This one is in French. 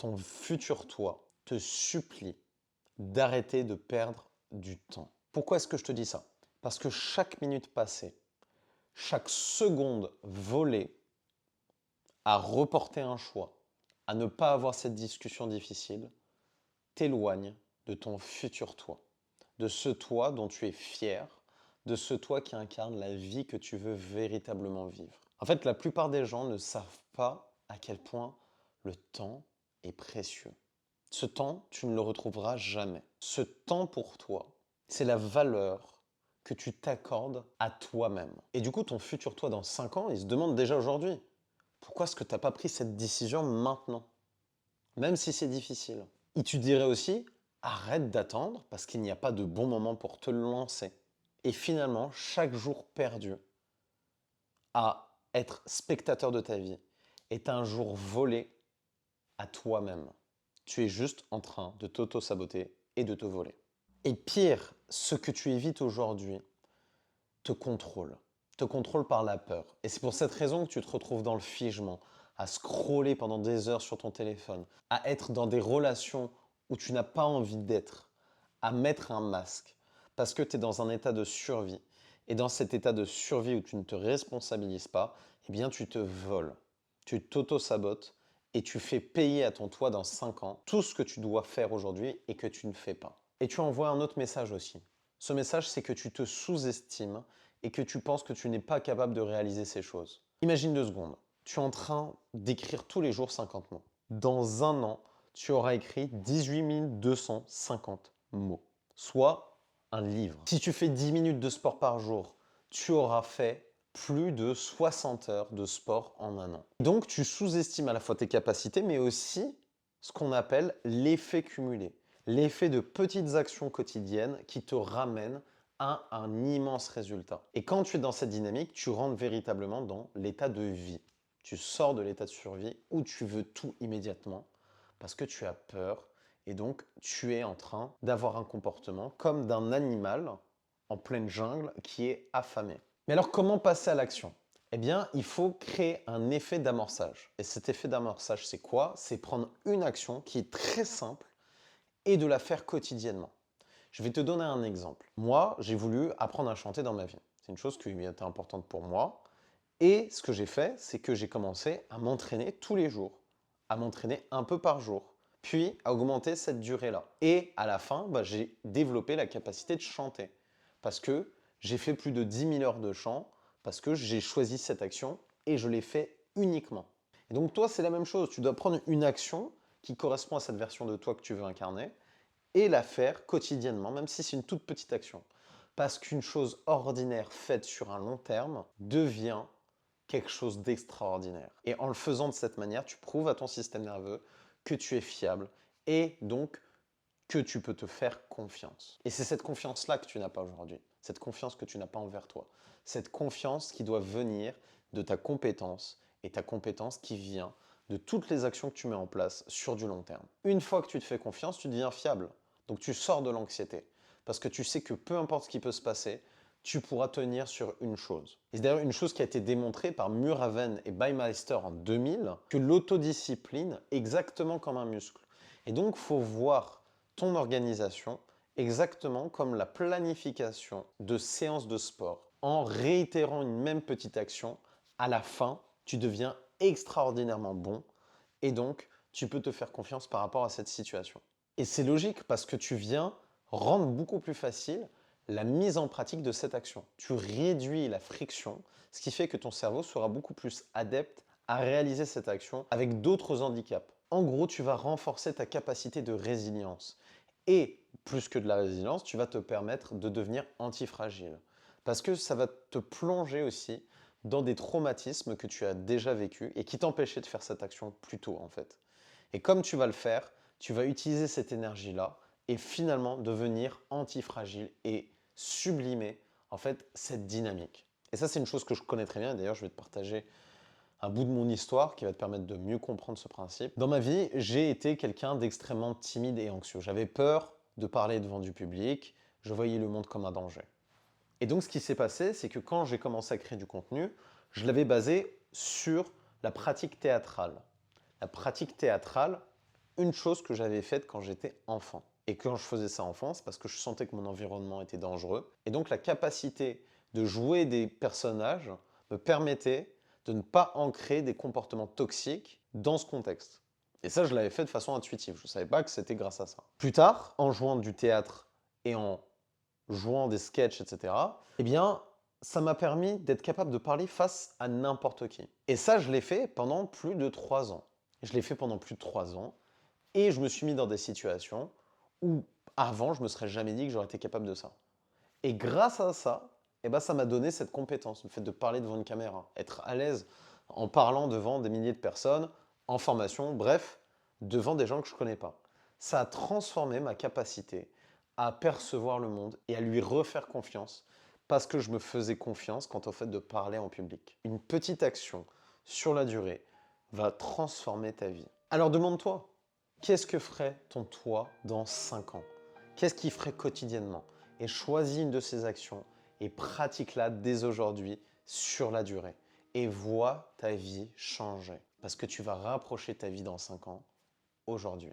ton futur toi te supplie d'arrêter de perdre du temps. Pourquoi est-ce que je te dis ça? Parce que chaque minute passée, chaque seconde volée à reporter un choix, à ne pas avoir cette discussion difficile, t'éloigne de ton futur toi, de ce toi dont tu es fier, de ce toi qui incarne la vie que tu veux véritablement vivre. En fait, la plupart des gens ne savent pas à quel point le temps est précieux. Ce temps, tu ne le retrouveras jamais. Ce temps pour toi, c'est la valeur que tu t'accordes à toi-même. Et du coup, ton futur toi dans 5 ans, il se demande déjà aujourd'hui, pourquoi est-ce que tu n'as pas pris cette décision maintenant? Même si c'est difficile. Il te dirait aussi, arrête d'attendre parce qu'il n'y a pas de bon moment pour te lancer. Et finalement, chaque jour perdu à être spectateur de ta vie est un jour volé à toi-même. Tu es juste en train de t'auto-saboter et de te voler. Et pire, ce que tu évites aujourd'hui te contrôle. Te contrôle par la peur. Et c'est pour cette raison que tu te retrouves dans le figement, à scroller pendant des heures sur ton téléphone, à être dans des relations où tu n'as pas envie d'être, à mettre un masque, parce que tu es dans un état de survie. Et dans cet état de survie où tu ne te responsabilises pas, eh bien tu te voles. Tu t'auto-sabotes et tu fais payer à ton toi dans 5 ans tout ce que tu dois faire aujourd'hui et que tu ne fais pas. Et tu envoies un autre message aussi. Ce message, c'est que tu te sous-estimes et que tu penses que tu n'es pas capable de réaliser ces choses. Imagine 2 secondes. Tu es en train d'écrire tous les jours 50 mots. Dans un an, tu auras écrit 18 250 mots, soit un livre. Si tu fais 10 minutes de sport par jour, tu auras fait plus de 60 heures de sport en un an. Donc, tu sous-estimes à la fois tes capacités, mais aussi ce qu'on appelle l'effet cumulé. L'effet de petites actions quotidiennes qui te ramènent à un immense résultat. Et quand tu es dans cette dynamique, tu rentres véritablement dans l'état de vie. Tu sors de l'état de survie où tu veux tout immédiatement parce que tu as peur et donc tu es en train d'avoir un comportement comme d'un animal en pleine jungle qui est affamé. Mais alors comment passer à l'action? Eh bien, il faut créer un effet d'amorçage. Et cet effet d'amorçage, c'est quoi? C'est prendre une action qui est très simple et de la faire quotidiennement. Je vais te donner un exemple. Moi, j'ai voulu apprendre à chanter dans ma vie. C'est une chose qui était importante pour moi. Et ce que j'ai fait, c'est que j'ai commencé à m'entraîner tous les jours, à m'entraîner un peu par jour, puis à augmenter cette durée-là. Et à la fin, j'ai développé la capacité de chanter. Parce que j'ai fait plus de 10 000 heures de chant, parce que j'ai choisi cette action et je l'ai fait uniquement. Et donc toi, c'est la même chose. Tu dois prendre une action qui correspond à cette version de toi que tu veux incarner et la faire quotidiennement, même si c'est une toute petite action. Parce qu'une chose ordinaire faite sur un long terme devient quelque chose d'extraordinaire. Et en le faisant de cette manière, tu prouves à ton système nerveux que tu es fiable et donc que tu peux te faire confiance. Et c'est cette confiance-là que tu n'as pas aujourd'hui. Cette confiance que tu n'as pas envers toi. Cette confiance qui doit venir de ta compétence et ta compétence qui vient de toutes les actions que tu mets en place sur du long terme. Une fois que tu te fais confiance, tu deviens fiable. Donc tu sors de l'anxiété. Parce que tu sais que peu importe ce qui peut se passer, tu pourras tenir sur une chose. Et c'est d'ailleurs une chose qui a été démontrée par Muraven et Baumeister en 2000, que l'autodiscipline est exactement comme un muscle. Et donc, il faut voir ton organisation exactement comme la planification de séances de sport. En réitérant une même petite action, à la fin, tu deviens extraordinairement bon et donc tu peux te faire confiance par rapport à cette situation. Et c'est logique parce que tu viens rendre beaucoup plus facile la mise en pratique de cette action. Tu réduis la friction, ce qui fait que ton cerveau sera beaucoup plus adepte à réaliser cette action avec d'autres handicaps. En gros, tu vas renforcer ta capacité de résilience. Et plus que de la résilience, tu vas te permettre de devenir antifragile. Parce que ça va te plonger aussi dans des traumatismes que tu as déjà vécus et qui t'empêchaient de faire cette action plus tôt en fait. Et comme tu vas le faire, tu vas utiliser cette énergie-là et finalement devenir antifragile et sublimer en fait cette dynamique. Et ça, c'est une chose que je connais très bien. D'ailleurs, je vais te partager un bout de mon histoire qui va te permettre de mieux comprendre ce principe. Dans ma vie, j'ai été quelqu'un d'extrêmement timide et anxieux. J'avais peur de parler devant du public. Je voyais le monde comme un danger. Et donc, ce qui s'est passé, c'est que quand j'ai commencé à créer du contenu, je l'avais basé sur la pratique théâtrale. La pratique théâtrale une chose que j'avais faite quand j'étais enfant. Et quand je faisais ça enfant, c'est parce que je sentais que mon environnement était dangereux. Et donc la capacité de jouer des personnages me permettait de ne pas ancrer des comportements toxiques dans ce contexte. Et ça, je l'avais fait de façon intuitive. Je ne savais pas que c'était grâce à ça. Plus tard, en jouant du théâtre et en jouant des sketchs, etc., eh bien, ça m'a permis d'être capable de parler face à n'importe qui. Et ça, je l'ai fait pendant plus de 3 ans. Je l'ai fait pendant plus de 3 ans. Et je me suis mis dans des situations où, avant, je ne me serais jamais dit que j'aurais été capable de ça. Et grâce à ça, eh ben, ça m'a donné cette compétence, le fait de parler devant une caméra, être à l'aise en parlant devant des milliers de personnes, en formation, bref, devant des gens que je ne connais pas. Ça a transformé ma capacité à percevoir le monde et à lui refaire confiance parce que je me faisais confiance quant au fait de parler en public. Une petite action sur la durée va transformer ta vie. Alors demande-toi, qu'est-ce que ferait ton toi dans 5 ans? Qu'est-ce qu'il ferait quotidiennement? Et choisis une de ces actions et pratique-la dès aujourd'hui sur la durée. Et vois ta vie changer. Parce que tu vas rapprocher ta vie dans 5 ans aujourd'hui.